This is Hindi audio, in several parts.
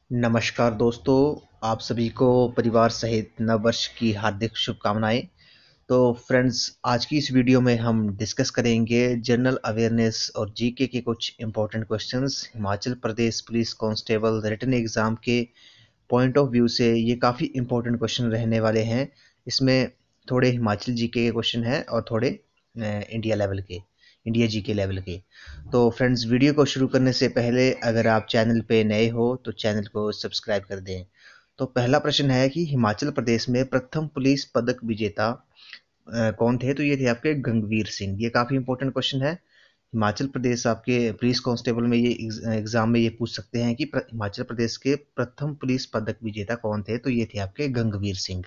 नमस्कार दोस्तों, आप सभी को परिवार सहित नव वर्ष की हार्दिक शुभकामनाएं। तो फ्रेंड्स, आज की इस वीडियो में हम डिस्कस करेंगे जनरल अवेयरनेस और जीके के कुछ important questions Himachal Pradesh police constable written exam के पॉइंट ऑफ व्यू से। ये काफ़ी इंपॉर्टेंट क्वेश्चन रहने वाले हैं। इसमें थोड़े हिमाचल जीके के क्वेश्चन हैं और थोड़े इंडिया जीके लेवल के। तो फ्रेंड्स, वीडियो को शुरू करने से पहले अगर आप चैनल पे नए हो तो चैनल को सब्सक्राइब कर दें। तो पहला प्रश्न है कि हिमाचल प्रदेश में प्रथम पुलिस पदक विजेता कौन थे? तो ये थे आपके गंगवीर सिंह। ये काफ़ी इंपॉर्टेंट क्वेश्चन है। हिमाचल प्रदेश आपके पुलिस कांस्टेबल में ये एग्जाम में ये पूछ सकते हैं कि हिमाचल प्रदेश के प्रथम पुलिस पदक विजेता कौन थे? तो ये थे आपके गंगवीर सिंह।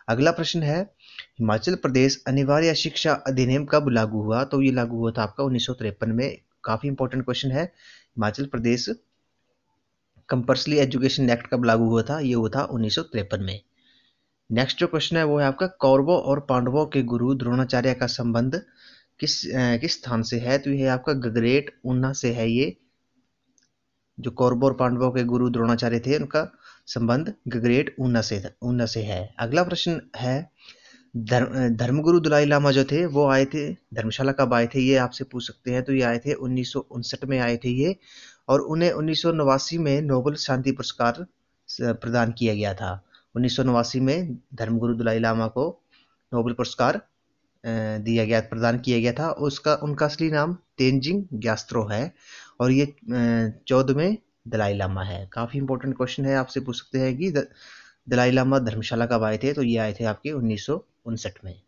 अगला प्रश्न है, हिमाचल प्रदेश अनिवार्य शिक्षा अधिनियम कब लागू हुआ? तो ये लागू हुआ था आपका 1953 में। काफी इंपॉर्टेंट क्वेश्चन है। Himachal Pradesh compulsory education act कब लागू हुआ था? ये हुआ था 1953 में। नेक्स्ट जो क्वेश्चन है वो है आपका, कौरवों और पांडवों के गुरु द्रोणाचार्य का संबंध किस स्थान से है? तो ये आपका गगरेट ऊना से है। ये जो कौरवों और पांडवों के गुरु द्रोणाचार्य थे उनका संबंध गगरेट ऊना से है। अगला प्रश्न है, धर्मगुरु दलाई लामा जो थे वो आए थे धर्मशाला कब आए थे? ये आपसे पूछ सकते हैं। तो ये आए थे 1959 में आए थे ये। और उन्हें 1989 में नोबेल शांति पुरस्कार प्रदान किया गया था। 1989 में धर्मगुरु दलाई लामा को नोबेल पुरस्कार प्रदान किया गया था। उसका उनका असली नाम तेंजिंग ग्यास्त्रो है और ये 14वें दलाई लामा है। काफी इंपॉर्टेंट क्वेश्चन है, आपसे पूछ सकते हैं कि दलाई लामा धर्मशाला कब आए थे? तो ये आए थे आपके 1959 में।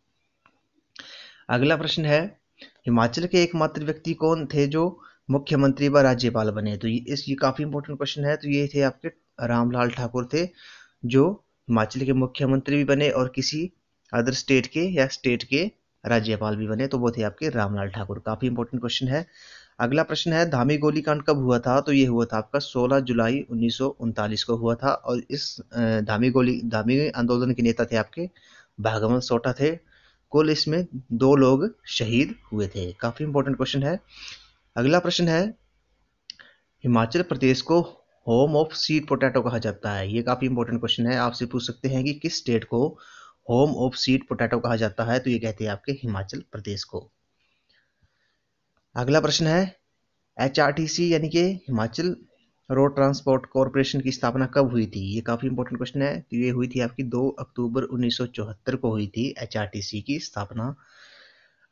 अगला प्रश्न है, हिमाचल के एकमात्र व्यक्ति कौन थे जो मुख्यमंत्री व राज्यपाल बने? तो ये काफी इंपॉर्टेंट क्वेश्चन है। तो ये थे आपके रामलाल ठाकुर थे जो हिमाचल के मुख्यमंत्री भी बने और किसी अदर स्टेट के या स्टेट के राज्यपाल भी बने। तो वो थे आपके रामलाल ठाकुर। काफी इंपॉर्टेंट क्वेश्चन है। अगला प्रश्न है, धामी गोलीकांड कब हुआ था? तो ये हुआ था आपका 16 जुलाई 1939 को हुआ था। और इस धामी आंदोलन के नेता थे आपके भागवत सोटा थे। कुल इसमें 2 लोग शहीद हुए थे। काफी इंपॉर्टेंट क्वेश्चन है। अगला प्रश्न है, हिमाचल प्रदेश को होम ऑफ स्वीट पोटैटो कहा जाता है। ये काफी इंपॉर्टेंट क्वेश्चन है। आपसे पूछ सकते हैं कि किस स्टेट को होम ऑफ स्वीट पोटैटो कहा जाता है? तो ये कहते हैं आपके हिमाचल प्रदेश को। अगला प्रश्न है, एचआरटीसी यानी कि हिमाचल रोड ट्रांसपोर्ट कॉरपोरेशन की स्थापना कब हुई थी? ये काफी इंपॉर्टेंट क्वेश्चन है। तो ये हुई थी आपकी 2 अक्टूबर 1974 को हुई थी एचआरटीसी की स्थापना।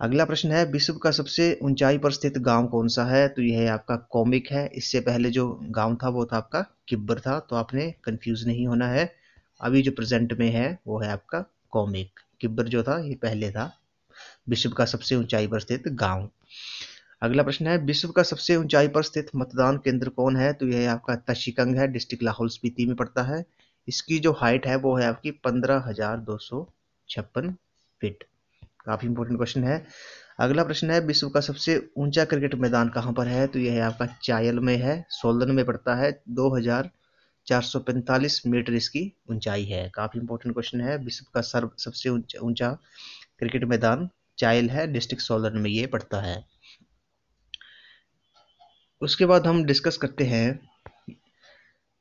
अगला प्रश्न है, विश्व का सबसे ऊंचाई पर स्थित गांव कौन सा है? तो यह है आपका कोमिक है। इससे पहले जो गांव था वो था आपका किब्बर था। तो आपने कंफ्यूज नहीं होना है। अभी जो प्रेजेंट में है वो है आपका कोमिक। किब्बर जो था ये पहले था विश्व का सबसे ऊंचाई पर स्थित गांव। अगला प्रश्न है, विश्व का सबसे ऊंचाई पर स्थित मतदान केंद्र कौन है? तो यह आपका तशिकंग है, डिस्ट्रिक्ट लाहौल स्पीति में पड़ता है। इसकी जो हाइट है वो है आपकी 15,256 फीट। काफी इंपॉर्टेंट क्वेश्चन है। अगला प्रश्न है, विश्व का सबसे ऊंचा क्रिकेट मैदान कहाँ पर है? तो यह है आपका चायल में है, सोलन में पड़ता है। 2445 मीटर इसकी ऊंचाई है। काफी इंपॉर्टेंट क्वेश्चन है। विश्व का सबसे ऊंचा क्रिकेट मैदान चायल है, डिस्ट्रिक्ट सोलन में ये पड़ता है। उसके बाद हम डिस्कस करते हैं,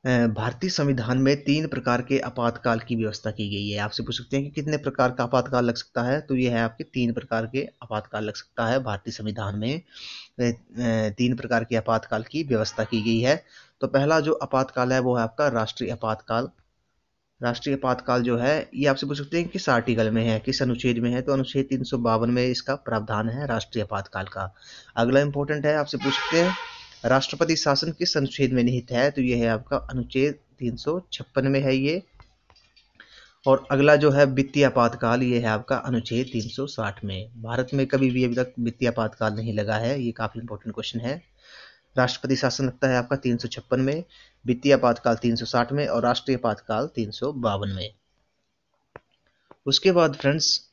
भारतीय संविधान में 3 प्रकार के आपातकाल की व्यवस्था की गई है। आपसे पूछ सकते हैं कि कितने प्रकार का आपातकाल लग सकता है? तो ये है आपके 3 प्रकार के आपातकाल लग सकता है। भारतीय संविधान में 3 प्रकार के आपातकाल की व्यवस्था की गई है। तो पहला जो आपातकाल है वो है आपका राष्ट्रीय आपातकाल। राष्ट्रीय आपातकाल जो है ये आपसे पूछ सकते हैं किस आर्टिकल में है, किस अनुच्छेद में है? तो अनुच्छेद 352 में इसका प्रावधान है राष्ट्रीय आपातकाल का। अगला इंपॉर्टेंट है, आपसे पूछ सकते हैं राष्ट्रपति शासन किस अनुच्छेद में निहित है? तो ये है आपका अनुच्छेद 356 में है ये। और अगला जो है वित्तीय आपातकाल, ये है आपका अनुच्छेद 360 में। भारत में कभी भी अभी तक वित्तीय आपातकाल नहीं लगा है। ये काफी इंपॉर्टेंट क्वेश्चन है। राष्ट्रपति शासन लगता है आपका 356 में, वित्तीय आपातकाल 360 में और राष्ट्रीय आपातकाल 352 में। उसके बाद फ्रेंड्स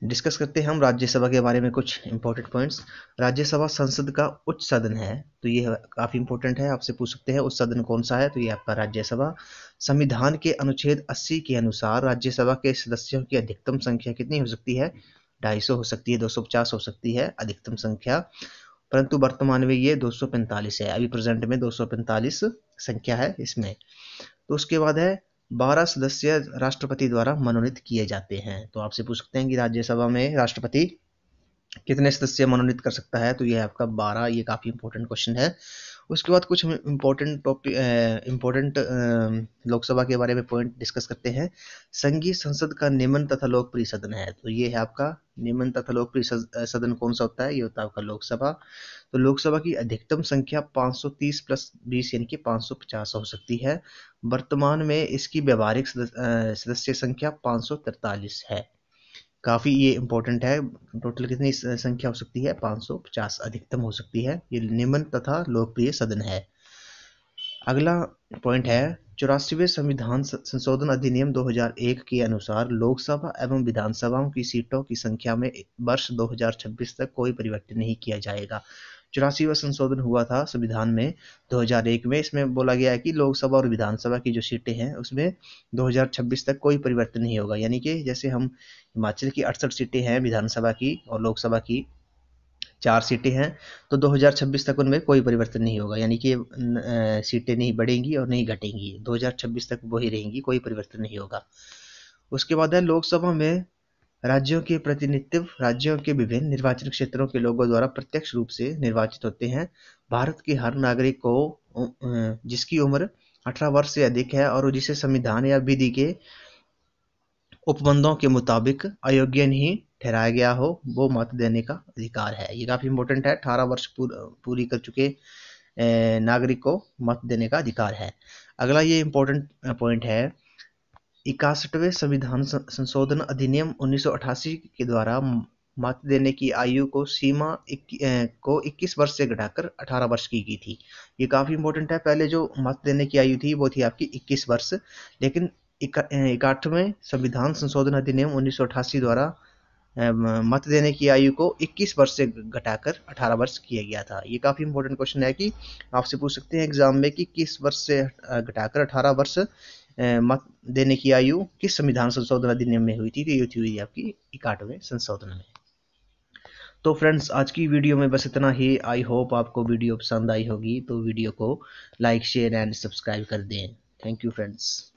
डिस्कस करते हैं हम राज्यसभा के बारे में कुछ इंपॉर्टेंट पॉइंट्स। राज्यसभा संसद का उच्च सदन है। तो ये काफी इंपॉर्टेंट है। आपसे पूछ सकते हैं उच्च सदन कौन सा है? तो ये आपका राज्यसभा। संविधान के अनुच्छेद 80 के अनुसार राज्यसभा के सदस्यों की अधिकतम संख्या कितनी हो सकती है? 250 हो सकती है, 250 हो सकती है अधिकतम संख्या। परंतु वर्तमान में ये 245 है। अभी प्रेजेंट में 245 संख्या है इसमें। तो उसके बाद है 12 सदस्य राष्ट्रपति द्वारा मनोनीत किए जाते हैं। तो आपसे पूछ सकते हैं कि राज्यसभा में राष्ट्रपति कितने सदस्य मनोनीत कर सकता है, तो ये है आपका 12। ये काफ़ी इंपॉर्टेंट क्वेश्चन है। उसके बाद कुछ इम्पोर्टेंट टॉपिक इम्पोर्टेंट लोकसभा के बारे में पॉइंट डिस्कस करते हैं। संघीय संसद का निम्न तथा लोकप्रिय सदन है, तो ये है आपका निम्न तथा लोकप्रिय सदन कौन सा होता है, ये होता है आपका लोकसभा। तो लोकसभा की अधिकतम संख्या 530 प्लस 20 यानी कि 550 हो सकती है। वर्तमान में इसकी व्यवहारिक सदस्य संख्या 543 है। काफ़ी ये इम्पोर्टेंट है। टोटल कितनी संख्या हो सकती है, 550 अधिकतम हो सकती है। ये निम्न तथा लोकप्रिय सदन है। अगला पॉइंट है 84वें संविधान संशोधन अधिनियम 2001 के अनुसार लोकसभा एवं विधानसभाओं की सीटों की संख्या में वर्ष 2026 तक कोई परिवर्तन नहीं किया जाएगा। 84वां संशोधन हुआ था संविधान में 2001 में। इसमें बोला गया है कि लोकसभा और विधानसभा की जो सीटें हैं उसमें 2026 तक कोई परिवर्तन नहीं होगा। यानी कि जैसे हम हिमाचल की 68 सीटें हैं विधानसभा की और लोकसभा की 4 सीटें हैं, तो 2026 तक उनमें कोई परिवर्तन नहीं होगा। यानी कि सीटें नहीं बढ़ेंगी और नहीं घटेंगी, 2026 तक वही रहेंगी, कोई परिवर्तन नहीं होगा। उसके बाद है लोकसभा में राज्यों के प्रतिनिधित्व राज्यों के विभिन्न निर्वाचन क्षेत्रों के लोगों द्वारा प्रत्यक्ष रूप से निर्वाचित होते हैं। भारत के हर नागरिक को जिसकी उम्र 18 वर्ष से अधिक है और जिसे संविधान या विधि के उपबंधों के मुताबिक अयोग्य नहीं ठहराया गया हो, वो मत देने का अधिकार है। ये काफ़ी इंपॉर्टेंट है। 18 वर्ष पूरी कर चुके नागरिक को मत देने का अधिकार है। अगला ये इंपॉर्टेंट पॉइंट है 61वें संविधान संशोधन अधिनियम 1988 के द्वारा मत देने की आयु को सीमा को 21 वर्ष से घटाकर 18 वर्ष की गई थी। ये काफ़ी इंपॉर्टेंट है। पहले जो मत देने की आयु थी वो थी आपकी 21 वर्ष, लेकिन 61वें संविधान संशोधन अधिनियम 1988 द्वारा मत देने की आयु को 21 वर्ष से घटाकर 18 वर्ष किया गया था। ये काफ़ी इंपॉर्टेंट क्वेश्चन है कि आपसे पूछ सकते हैं एग्जाम में कि किस वर्ष से घटाकर 18 वर्ष मत देने की आयु किस संविधान संशोधन अधिनियम में हुई थी, तो ये हुई आपकी 61वें संशोधन में। तो फ्रेंड्स आज की वीडियो में बस इतना ही। आई होप आपको वीडियो पसंद आई होगी, तो वीडियो को लाइक शेयर एंड सब्सक्राइब कर दें। Thank you friends.